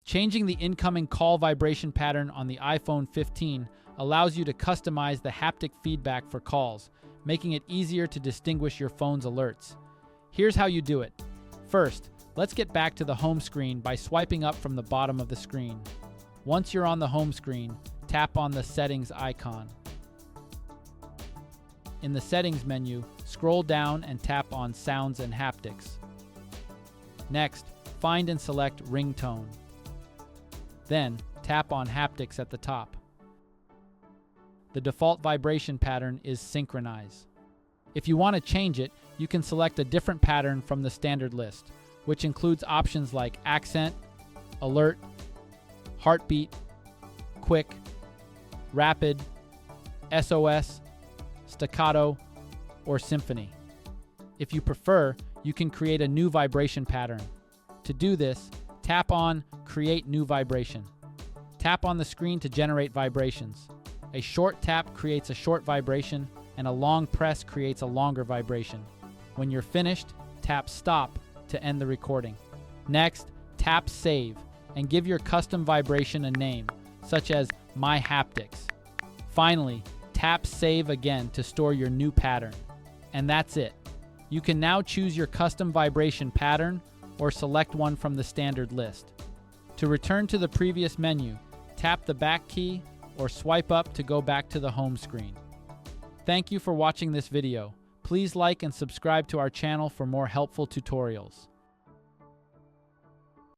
Changing the incoming call vibration pattern on the iPhone 15 allows you to customize the haptic feedback for calls, making it easier to distinguish your phone's alerts. Here's how you do it. First, let's get back to the home screen by swiping up from the bottom of the screen. Once you're on the home screen, tap on the Settings icon. In the Settings menu, scroll down and tap on Sounds and Haptics. Next, find and select Ringtone. Then, tap on Haptics at the top. The default vibration pattern is Synchronize. If you want to change it, you can select a different pattern from the standard list, which includes options like Accent, Alert, Heartbeat, Quick, Rapid, SOS, Staccato, or Symphony. If you prefer, you can create a new vibration pattern. To do this, tap on Create New Vibration. Tap on the screen to generate vibrations. A short tap creates a short vibration, and a long press creates a longer vibration. When you're finished, tap Stop to end the recording. Next, tap Save and give your custom vibration a name, such as My Haptics. Finally, tap Save again to store your new pattern. And that's it. You can now choose your custom vibration pattern or select one from the standard list. To return to the previous menu, tap the back key or swipe up to go back to the home screen. Thank you for watching this video. Please like and subscribe to our channel for more helpful tutorials.